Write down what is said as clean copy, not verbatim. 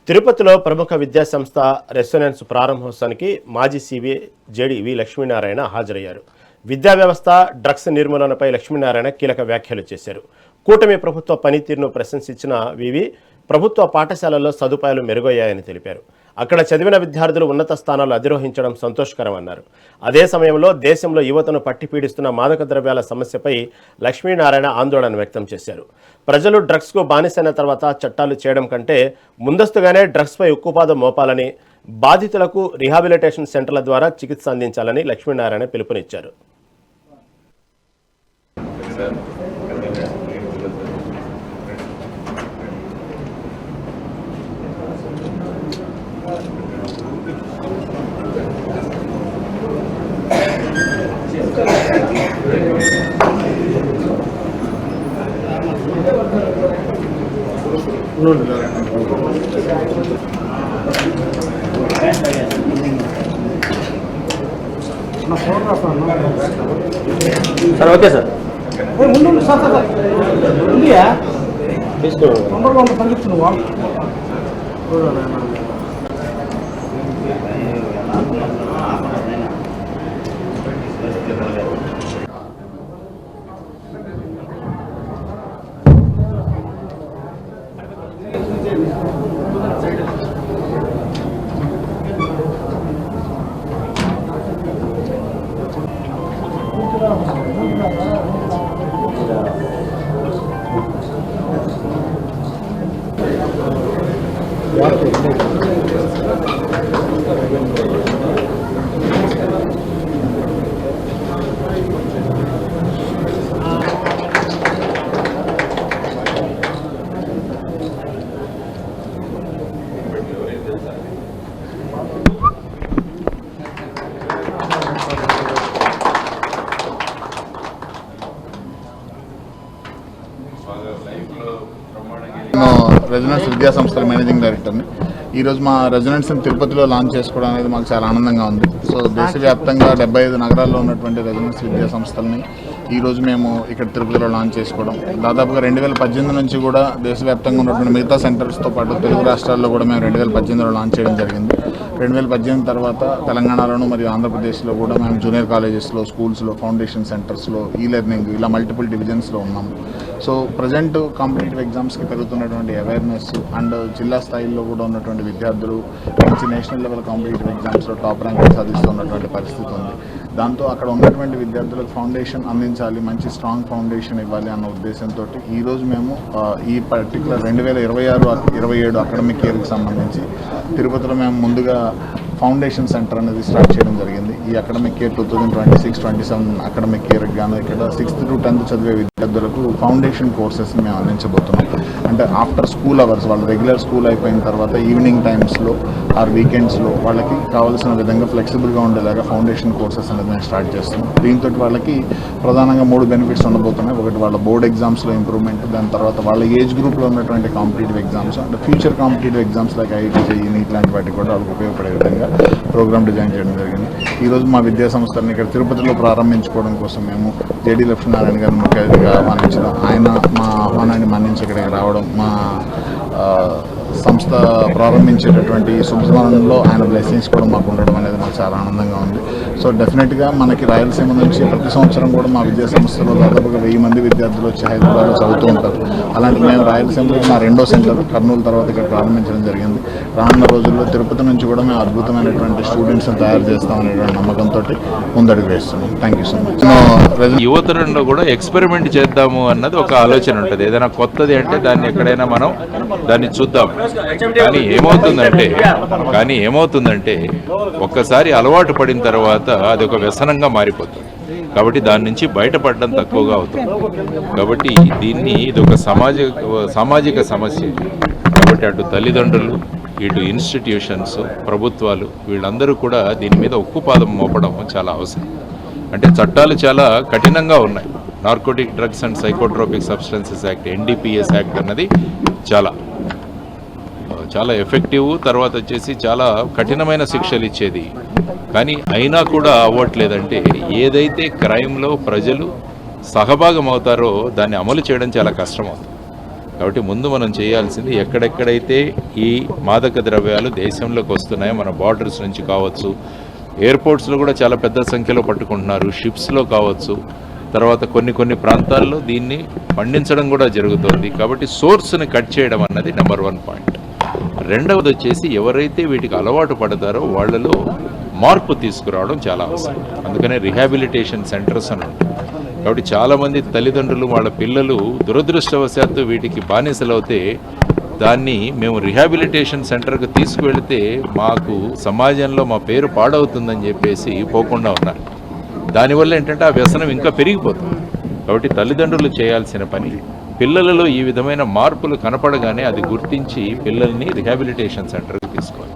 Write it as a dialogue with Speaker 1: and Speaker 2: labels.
Speaker 1: తిరుపతిలో ప్రముఖ విద్యాసంస్థ రెసొనెన్స్ ప్రారంభోత్సవానికి మాజీ సీబీ జేడీ వి లక్ష్మీనారాయణ హాజరయ్యారు. విద్యా వ్యవస్థ, డ్రగ్స్ నిర్మూలనపై లక్ష్మీనారాయణ కీలక వ్యాఖ్యలు చేశారు. కూటమి ప్రభుత్వ పనితీరును ప్రశంసించిన వివి ప్రభుత్వ పాఠశాలల్లో సదుపాయాలు మెరుగయ్యాయని తెలిపారు. అక్కడ చదివిన విద్యార్థులు ఉన్నత స్థానాలు అధిరోహించడం సంతోషకరమన్నారు. అదే సమయంలో దేశంలో యువతను పట్టిపీడిస్తున్న మాదక ద్రవ్యాల సమస్యపై లక్ష్మీనారాయణ ఆందోళన వ్యక్తం చేశారు. ప్రజలు డ్రగ్స్కు బానిసైన తర్వాత చట్టాలు చేయడం కంటే ముందస్తుగానే డ్రగ్స్పై ఉక్కుపాదం మోపాలని, బాధితులకు రీహాబిలిటేషన్ సెంటర్ల ద్వారా చికిత్స అందించాలని లక్ష్మీనారాయణ పిలుపునిచ్చారు.
Speaker 2: సార్ ఓకే సార్
Speaker 3: రెజొనెన్స్ విద్యా సంస్థల మేనేజింగ్ డైరెక్టర్ని. ఈరోజు మా రెజొనెన్స్ని తిరుపతిలో లాంచ్ చేసుకోవడం అనేది మాకు చాలా ఆనందంగా ఉంది. సో దేశవ్యాప్తంగా 75 నగరాల్లో ఉన్నటువంటి రెజొనెన్స్ విద్యా సంస్థలని ఈరోజు మేము ఇక్కడ తిరుపతిలో లాంచ్ చేసుకోవడం, దాదాపుగా 2018 నుంచి కూడా దేశవ్యాప్తంగా ఉన్నటువంటి మిగతా సెంటర్స్తో పాటు తెలుగు రాష్ట్రాల్లో కూడా మేము 2018లో లాంచ్ చేయడం జరిగింది. 2018 తర్వాత తెలంగాణలోను మరియు ఆంధ్రప్రదేశ్లో కూడా మేము జూనియర్ కాలేజెస్లో, స్కూల్స్లో, ఫౌండేషన్ సెంటర్స్లో, ఈలెర్నింగ్ ఇలా మల్టిపుల్ డివిజన్స్లో ఉన్నాము. సో ప్రజెంట్ కాంపిటేటివ్ ఎగ్జామ్స్కి పెరుగుతున్నటువంటి అవేర్నెస్ అండ్ జిల్లా స్థాయిలో కూడా ఉన్నటువంటి విద్యార్థులు మంచి నేషనల్ లెవెల్ కాంపిటేటివ్ ఎగ్జామ్స్లో టాప్ ర్యాంక్ సాధిస్తున్నటువంటి పరిస్థితి ఉంది. దాంతో అక్కడ ఉన్నటువంటి విద్యార్థులకు ఫౌండేషన్ అందించాలి, మంచి స్ట్రాంగ్ ఫౌండేషన్ ఇవ్వాలి అన్న ఉద్దేశంతో ఈరోజు మేము ఈ పర్టికులర్ 2026-27 అకాడమిక్ ఇయర్కి సంబంధించి తిరుపతిలో మేము ముందుగా ఫౌండేషన్ సెంటర్ అనేది స్టార్ట్ చేయడం జరిగింది. ఈ అకాడమిక్ ఇయర్ 2026-27 అకాడమిక్ ఇయర్కి గాను ఇక్కడ 6th to 10th చదివే విద్యార్థులకు ఫౌండేషన్ కోర్సెస్ని మేము అందించబోతున్నాం. అంటే ఆఫ్టర్ స్కూల్ అవర్స్, వాళ్ళు రెగ్యులర్ స్కూల్ అయిపోయిన తర్వాత ఈవినింగ్ టైమ్స్లో ఆర్ వీకెండ్స్లో వాళ్ళకి కావాల్సిన విధంగా ఫ్లెక్సిబుల్గా ఉండేలాగా ఫౌండేషన్ కోర్సెస్ అనేది మేము స్టార్ట్ చేస్తున్నాం. దీంతో వాళ్ళకి ప్రధానంగా 3 బెనిఫిట్స్ ఉండబోతున్నాయి. ఒకటి వాళ్ళ బోర్డ్ ఎగ్జామ్స్లో ఇంప్రూవ్మెంట్, దాని తర్వాత వాళ్ళ ఏజ్ గ్రూప్లో ఉన్నటువంటి competitive exams and future competitive exams like IIT, JEE, NEET లాంటి వాటికి కూడా వాళ్ళకి ఉపయోగపడే విధంగా ప్రోగ్రామ్ డిజైన్ చేయడం జరిగింది. ఈరోజు మా విద్యా సంస్థలను ఇక్కడ తిరుపతిలో ప్రారంభించుకోవడం కోసం మేము జేడీ లక్ష్మీనారాయణ గారిని ముఖ్య అతిథిగా ఆహ్వానించడం, ఆయన మా ఆహ్వానాన్ని మన్నించి ఇక్కడికి రావడం, మా సంస్థ ప్రారంభించేటటువంటి శుభసమయంలో ఆయన బ్లెస్సింగ్స్ కూడా మాకు ఉండడం అనేది మాకు చాలా ఆనందంగా ఉంది. సో డెఫినెట్గా మనకి రాయలసీమ నుంచి ప్రతి సంవత్సరం కూడా మా విద్యా సంస్థలో దాదాపుగా 1000 మంది విద్యార్థులు వచ్చి హైదరాబాద్లో చదువుతూ ఉంటారు. అలాంటి మేము రాయలసీమలో మా 2వ సెంటర్ కర్నూలు తర్వాత ఇక్కడ ప్రారంభించడం జరిగింది. రానున్న రోజుల్లో తిరుపతి నుంచి కూడా మేము అద్భుతమైనటువంటి స్టూడెంట్స్ని తయారు చేస్తామనేటువంటి నమ్మకంతో ముందడుగు వేస్తున్నాం. Thank you so much.
Speaker 4: యువతరంలో కూడా ఎక్స్పెరిమెంట్ చేద్దాము అన్నది ఒక ఆలోచన ఉంటుంది. ఏదైనా కొత్తది అంటే దాన్ని ఎక్కడైనా మనం దాన్ని చూద్దాం. కానీ ఏమవుతుందంటే ఒక్కసారి అలవాటు పడిన తర్వాత అది ఒక వ్యసనంగా మారిపోతుంది. కాబట్టి దాని నుంచి బయటపడడం తక్కువగా అవుతుంది. కాబట్టి ఇది ఒక సామాజిక సమస్య. కాబట్టి అటు తల్లిదండ్రులు, ఇటు ఇన్స్టిట్యూషన్స్, ప్రభుత్వాలు వీళ్ళందరూ కూడా దీని మీద ఉక్కుపాదం మోపడం చాలా అవసరం. అంటే చట్టాలు చాలా కఠినంగా ఉన్నాయి. Narcotic drugs and psychotropic substances act, NDPS act అన్నది చాలా ఎఫెక్టివ్, తర్వాత వచ్చేసి చాలా కఠినమైన శిక్షలు ఇచ్చేది. కానీ అయినా కూడా అవ్వట్లేదంటే ఏదైతే క్రైమ్లో ప్రజలు సహభాగం అవుతారో దాన్ని అమలు చేయడం చాలా కష్టం అవుతుంది. కాబట్టి ముందు మనం చేయాల్సింది ఎక్కడెక్కడైతే ఈ మాదక ద్రవ్యాలు దేశంలోకి వస్తున్నాయో మన బార్డర్స్ నుంచి కావచ్చు, ఎయిర్పోర్ట్స్లో కూడా చాలా పెద్ద సంఖ్యలో పట్టుకుంటున్నారు, షిప్స్లో కావచ్చు, తర్వాత కొన్ని ప్రాంతాల్లో దీన్ని పండించడం కూడా జరుగుతోంది. కాబట్టి సోర్స్ని కట్ చేయడం అన్నది నెంబర్ 1 పాయింట్. రెండవది వచ్చేసి ఎవరైతే వీటికి అలవాటు పడతారో వాళ్ళలో మార్పు తీసుకురావడం చాలా అవసరం. అందుకనే రిహాబిలిటేషన్ సెంటర్స్ అని ఉంటాయి. కాబట్టి చాలామంది తల్లిదండ్రులు వాళ్ళ పిల్లలు దురదృష్టవశాత్తు వీటికి బానిసలవుతే దాన్ని మేము రిహాబిలిటేషన్ సెంటర్కి తీసుకువెళితే మాకు సమాజంలో మా పేరు పాడవుతుందని చెప్పేసి పోకుండా ఉన్నారు. దానివల్ల ఏంటంటే ఆ వ్యసనం ఇంకా పెరిగిపోతుంది. కాబట్టి తల్లిదండ్రులు చేయాల్సిన పని పిల్లలలో ఈ విధమైన మార్పులు కనపడగానే అది గుర్తించి పిల్లల్ని రిహాబిలిటేషన్ సెంటర్కి తీసుకోవాలి.